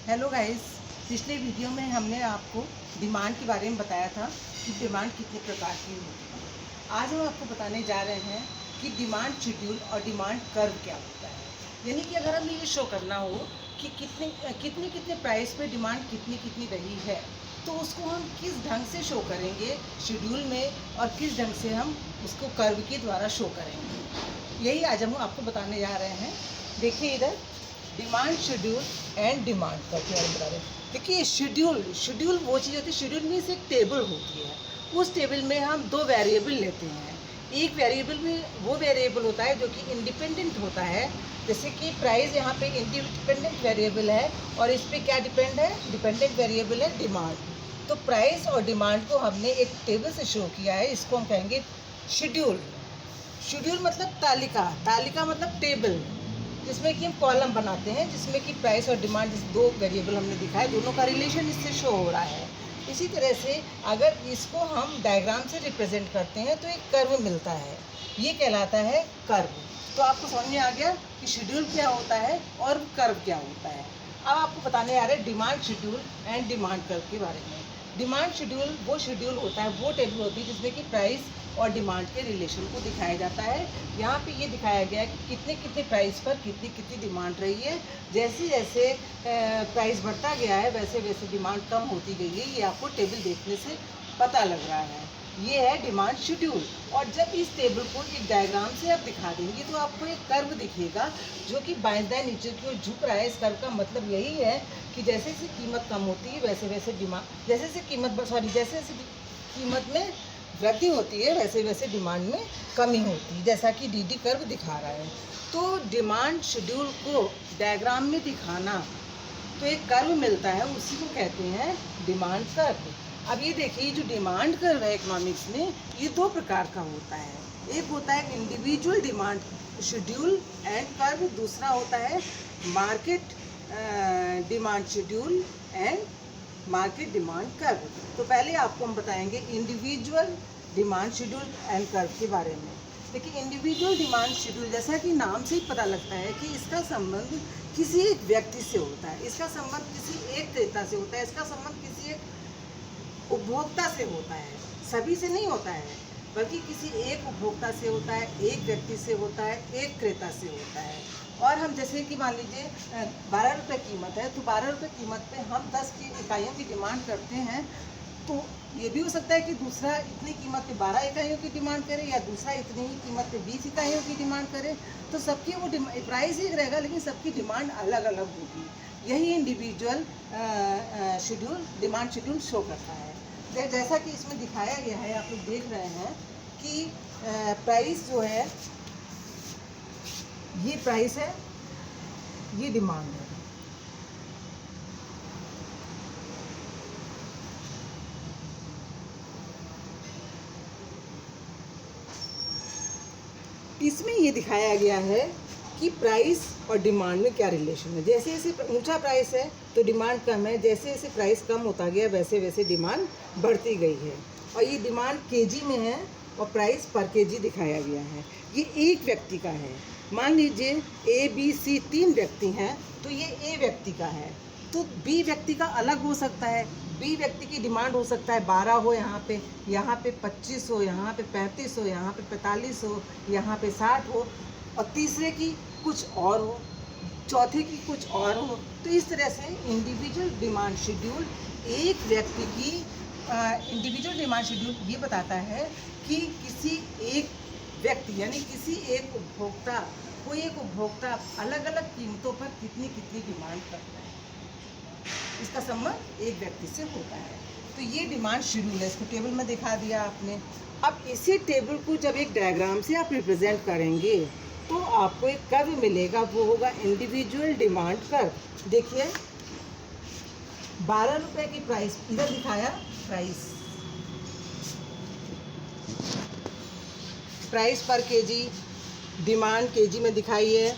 Hello guys, पिछले video में हमने आपको डिमांड के बारे में बताया था कि डिमांड कितने प्रकार की होती है। आज हम आपको बताने जा रहे हैं कि डिमांड शेड्यूल और डिमांड कर्व क्या होता है। यानी कि अगर हमें ये शो करना हो कि कितने कितने प्राइस पे डिमांड कितनी कितनी रही है, तो उसको हम किस ढंग से शो करेंगे शेड्यूल में और किस ढंग से हम उसको कर्व के द्वारा शो करेंगे, यही आज हम आपको बताने जा रहे हैं। देखिए इधर डिमांड शेड्यूल एंड डिमांड का क्या बता रहे हैं। देखिए शेड्यूल वो चीज़ होती है, शेड्यूल मीन्स एक टेबल होती है। उस टेबल में हम दो वेरिएबल लेते हैं। एक वेरिएबल में वो वेरिएबल होता है जो कि इंडिपेंडेंट होता है, जैसे कि प्राइस यहाँ पे इंडिपेंडेंट वेरिएबल है और इस पर क्या डिपेंड है, डिपेंडेंट वेरिएबल है डिमांड। तो प्राइस और डिमांड को हमने एक टेबल से शो किया है, इसको हम कहेंगे शेड्यूल। शेड्यूल मतलब तालिका, तालिका मतलब टेबल, जिसमें कि हम कॉलम बनाते हैं, जिसमें कि प्राइस और डिमांड जिस दो वेरिएबल हमने दिखाए दोनों का रिलेशन इससे शो हो रहा है। इसी तरह से अगर इसको हम डायग्राम से रिप्रेजेंट करते हैं तो एक कर्व मिलता है, ये कहलाता है कर्व। तो आपको समझ में आ गया कि शेड्यूल क्या होता है और कर्व क्या होता है। अब आपको बताने आ रहे हैं demand schedule and demand curve के बारे में। डिमांड शेड्यूल वो शेड्यूल होता है, वो टेबल होती है जिसमें कि प्राइस और डिमांड के रिलेशन को दिखाया जाता है। यहाँ पे ये दिखाया गया है कि कितने कितने प्राइस पर कितनी कितनी डिमांड रही है। जैसे जैसे प्राइस बढ़ता गया है वैसे वैसे डिमांड कम होती गई है, ये आपको टेबल देखने से पता लग रहा है। ये है डिमांड शेड्यूल। और जब इस टेबल को एक डायग्राम से आप दिखा देंगे तो आपको एक कर्व दिखेगा जो कि बाएं दाएं नीचे की ओर झुक रहा है। इस कर्व का मतलब यही है कि जैसे जैसे कीमत कम होती है वैसे वैसे डिमांड, जैसे जैसे कीमत में वृद्धि होती है वैसे वैसे डिमांड में कमी होती है, जैसा कि डी कर्व दिखा रहा है। तो डिमांड शेड्यूल को डायग्राम में दिखाना तो एक कर्व मिलता है, उसी को कहते हैं डिमांड कर्व। अब ये देखिए, जो डिमांड कर्व है इकोनॉमिक्स में, ये दो प्रकार का होता है। एक होता है individual demand schedule and curve, दूसरा होता है market demand schedule and market demand curve. तो पहले आपको हम बताएंगे individual demand schedule and curve के बारे में। देखिए इंडिविजुअल डिमांड शेड्यूल, जैसा कि नाम से ही पता लगता है कि इसका संबंध किसी एक व्यक्ति से होता है, इसका संबंध किसी एक क्रेता से होता है, इसका संबंध किसी एक उपभोक्ता से होता है, सभी से नहीं होता है बल्कि किसी एक उपभोक्ता से होता है, एक व्यक्ति से होता है, एक क्रेता से होता है। और हम जैसे कि मान लीजिए 12 रुपये कीमत है, तो 12 रुपये कीमत पे हम 10 की इकाइयों की डिमांड करते हैं। तो ये भी हो सकता है कि दूसरा इतनी कीमत पे 12 इकाइयों की डिमांड करे या दूसरा इतनी ही कीमत पे 20 इकाइयों की डिमांड करे। तो सबकी वो प्राइस एक रहेगा लेकिन सबकी डिमांड अलग अलग होगी। यही individual schedule demand schedule show करता है। जैसा कि इसमें दिखाया गया है, आप लोग देख रहे हैं कि प्राइस जो है, ये प्राइस है, ये डिमांड है। इसमें ये दिखाया गया है कि प्राइस और डिमांड में क्या रिलेशन है। जैसे जैसे ऊंचा प्राइस है तो डिमांड कम है, जैसे जैसे प्राइस कम होता गया वैसे वैसे डिमांड बढ़ती गई है। और ये डिमांड केजी में है और प्राइस पर केजी दिखाया गया है। ये एक व्यक्ति का है। मान लीजिए ए बी सी 3 व्यक्ति हैं, तो ये ए व्यक्ति का है, तो बी व्यक्ति का अलग हो सकता है। बी व्यक्ति की डिमांड हो सकता है 12 हो, यहाँ पे 25 हो, यहाँ पे 35 हो, यहाँ पे 45 हो, यहाँ पे 60 हो, और तीसरे की कुछ और हो, चौथे की कुछ और हो। तो इस तरह से इंडिविजुअल डिमांड शेड्यूल एक व्यक्ति की इंडिविजुअल डिमांड शेड्यूल ये बताता है कि किसी एक व्यक्ति यानी किसी एक उपभोक्ता, कोई एक उपभोक्ता अलग अलग कीमतों पर कितनी कितनी डिमांड करता है, इसका संबंध एक व्यक्ति से होता है। तो ये डिमांड शेड्यूल है, इसको टेबल में दिखा दिया आपने। अब इसी टेबल को जब एक डायग्राम से आप रिप्रेजेंट करेंगे तो आपको एक कर्व मिलेगा, वो होगा इंडिविजुअल डिमांड कर्व। देखिए 12 रुपये की प्राइस इधर दिखाया, प्राइस पर केजी, डिमांड केजी में दिखाई है।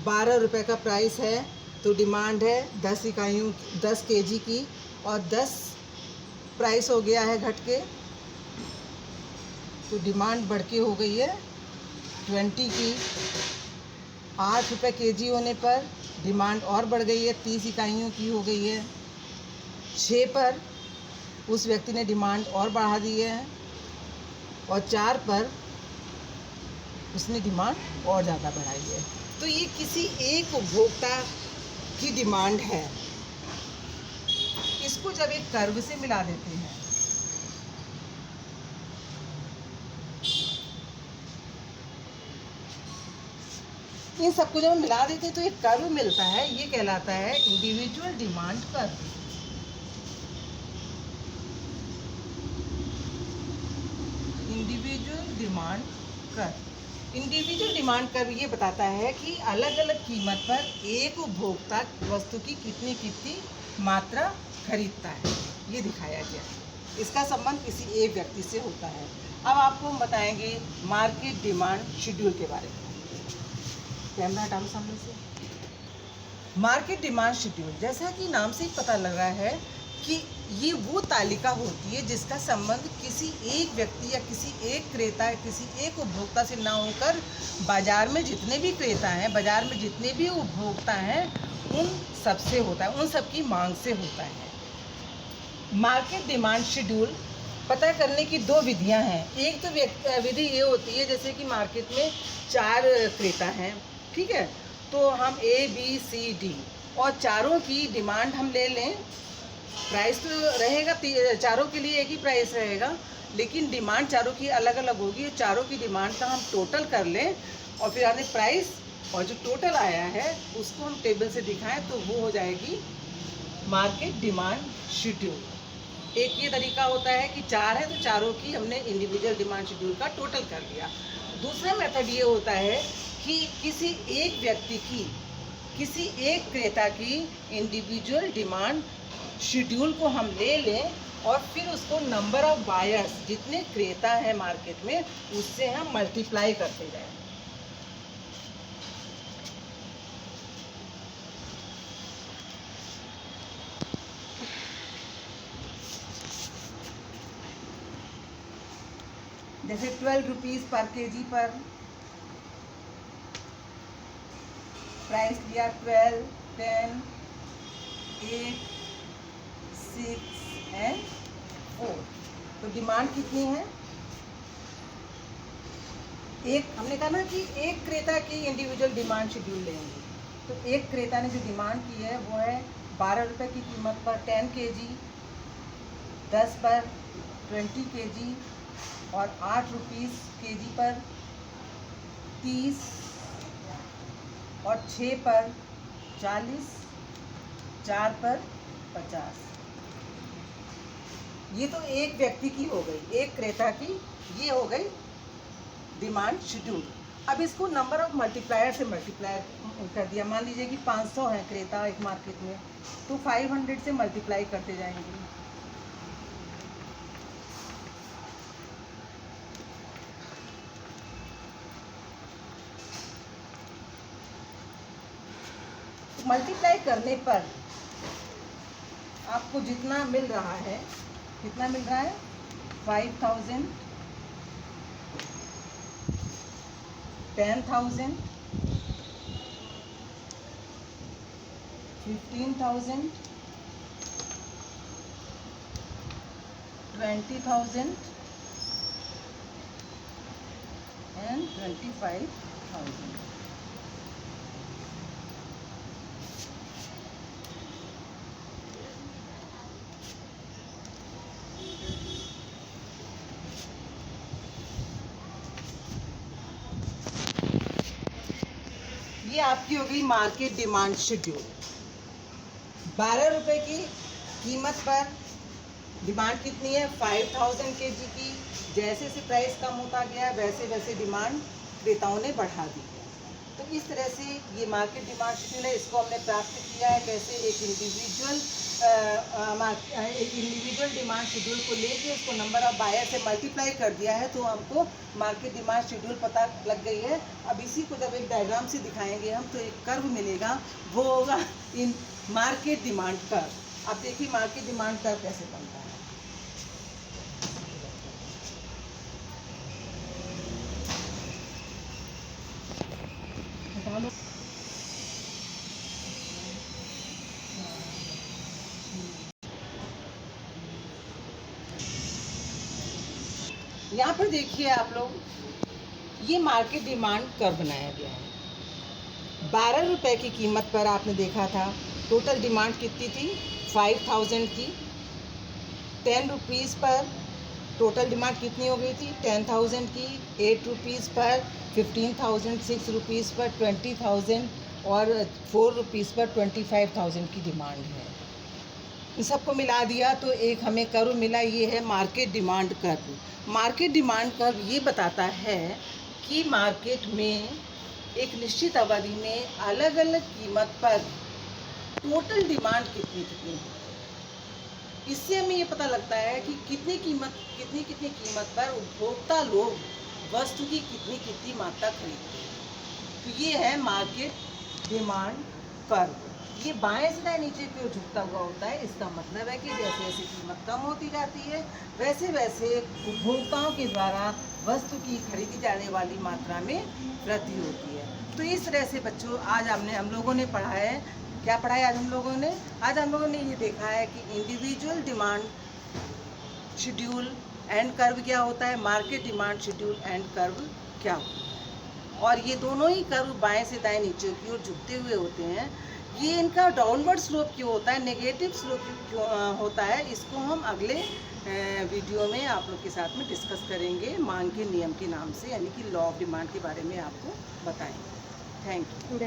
12 रुपये का प्राइस है तो डिमांड है 10 इकाइयों 10 केजी की, और 10 प्राइस हो गया है घट के, तो डिमांड बढ़ के हो गई है 20 की। 8 रुपये केजी होने पर डिमांड और बढ़ गई है, 30 इकाइयों की हो गई है। 6 पर उस व्यक्ति ने डिमांड और बढ़ा दी है और 4 पर उसने डिमांड और ज़्यादा बढ़ाई है। तो ये किसी एक उपभोक्ता की डिमांड है। इसको जब एक कर्व से मिला देते हैं, इन सबको जब हम मिला देते हैं तो एक कर्व मिलता है, ये कहलाता है individual demand curve. Individual demand curve. Individual demand curve ये बताता है कि अलग अलग कीमत पर एक उपभोक्ता वस्तु की कितनी कितनी मात्रा खरीदता है, ये दिखाया गया। इसका संबंध किसी एक व्यक्ति से होता है। अब आपको हम बताएंगे मार्केट डिमांड शेड्यूल के बारे में। कैमरा हटा लो सामने से। मार्केट डिमांड शेड्यूल, जैसा कि नाम से ही पता लग रहा है कि ये वो तालिका होती है जिसका संबंध किसी एक व्यक्ति या किसी एक क्रेता या किसी एक उपभोक्ता से ना होकर बाजार में जितने भी क्रेता हैं, बाजार में जितने भी उपभोक्ता हैं, उन सबसे होता है, उन सबकी मांग से होता है। मार्केट डिमांड शेड्यूल पता करने की 2 विधियां हैं। एक तो विधि ये होती है जैसे कि मार्केट में 4 क्रेता हैं, ठीक है, तो हम A B C D और चारों की डिमांड हम ले लें। प्राइस तो रहेगा, चारों के लिए एक ही प्राइस रहेगा, लेकिन डिमांड चारों की अलग अलग होगी। चारों की डिमांड का हम टोटल कर लें और फिर आने प्राइस और जो टोटल आया है उसको हम टेबल से दिखाएं तो वो हो जाएगी मार्केट डिमांड शेड्यूल। एक ये तरीका होता है कि 4 है तो चारों की हमने इंडिविजुअल डिमांड शेड्यूल का टोटल कर लिया। दूसरा मेथड ये होता है कि किसी एक व्यक्ति की, किसी एक क्रेता की इंडिविजुअल डिमांड शेड्यूल को हम ले लें और फिर उसको नंबर ऑफ बायर्स, जितने क्रेता हैं मार्केट में, उससे हम मल्टीप्लाई करते जाएं। जैसे 12 रुपीज़ पर केजी पर प्राइस लिया 12, 10, 8, 6 एंड 4, तो डिमांड कितनी है? एक, हमने कहा ना कि एक क्रेता की इंडिविजुअल डिमांड शेड्यूल लेंगे, तो एक क्रेता ने जो डिमांड की है वो है 12 रुपये की कीमत पर 10 केजी, 10 पर 20 केजी और 8 रुपीज़ केजी पर 30 और 6 पर 40, 4 पर 50। ये तो एक व्यक्ति की हो गई, एक क्रेता की ये हो गई डिमांड शेड्यूल। अब इसको नंबर ऑफ मल्टीप्लायर से मल्टीप्लाई कर दिया। मान लीजिए कि 500 है क्रेता एक मार्केट में, तो 500 से मल्टीप्लाई करते जाएंगे। मल्टीप्लाई करने पर आपको जितना मिल रहा है, कितना मिल रहा है? 5000, 10,000, 15,000, 20,000 and 25,000। ये आपकी हो गई मार्केट डिमांड शेड्यूल। 12 रुपये की कीमत पर डिमांड कितनी है? 5000 केजी की। जैसे जैसे प्राइस कम होता गया वैसे वैसे डिमांड क्रेताओं ने बढ़ा दी है। तो इस तरह से ये मार्केट डिमांड शेड्यूल है, इसको हमने प्राप्त किया है कैसे? एक इंडिविजुअल डिमांड शेड्यूल को लेके उसको नंबर ऑफ बायर से मल्टीप्लाई कर दिया है, तो हमको मार्केट डिमांड शेड्यूल पता लग गई है। अब इसी को जब एक डायग्राम से दिखाएंगे हम तो एक कर्व मिलेगा, वो होगा इन मार्केट डिमांड कर्व। अब देखिए मार्केट डिमांड कर्व कैसे बनता है। यहाँ पर देखिए आप लोग, ये मार्केट डिमांड कर्व बनाया गया है। 12 रुपये की कीमत पर आपने देखा था टोटल डिमांड कितनी थी, 5000 की। 10 रुपीज़ पर टोटल डिमांड कितनी हो गई थी, 10,000 की। 8 रुपीज़ पर 15,000, 6 रुपीज़ पर 20,000 और 4 रुपीज़ पर 25,000 की डिमांड है। इन सबको मिला दिया तो एक हमें कर्व मिला, ये है market demand curve. Market demand curve ये बताता है कि मार्केट में एक निश्चित अवधि में अलग अलग कीमत पर टोटल डिमांड कितनी है। इससे हमें ये पता लगता है कि कितनी कीमत पर उपभोक्ता लोग वस्तु की कितनी मात्रा खरीदते हैं। तो ये है मार्केट डिमांड कर्व। ये बाएं से दाएं नीचे की ओर झुकता हुआ होता है। इसका मतलब है कि जैसे जैसे कीमत कम होती जाती है वैसे वैसे उपभोक्ताओं के द्वारा वस्तु की खरीदी जाने वाली मात्रा में वृद्धि होती है। तो इस तरह से बच्चों आज हम लोगों ने पढ़ा है, क्या पढ़ा है आज हम लोगों ने? आज हम लोगों ने ये देखा है कि individual demand schedule and curve क्या होता है, market demand schedule and curve क्या होता है। और ये दोनों ही कर्व बाएं से दाएं नीचे की ओर झुकते हुए होते हैं। ये इनका डाउनवर्ड स्लोप क्यों होता है, नेगेटिव स्लोप क्यों होता है, इसको हम अगले वीडियो में आप लोग के साथ में डिस्कस करेंगे। मांग के नियम के नाम से, यानी कि लॉ ऑफ डिमांड के बारे में आपको बताएंगे। Thank you.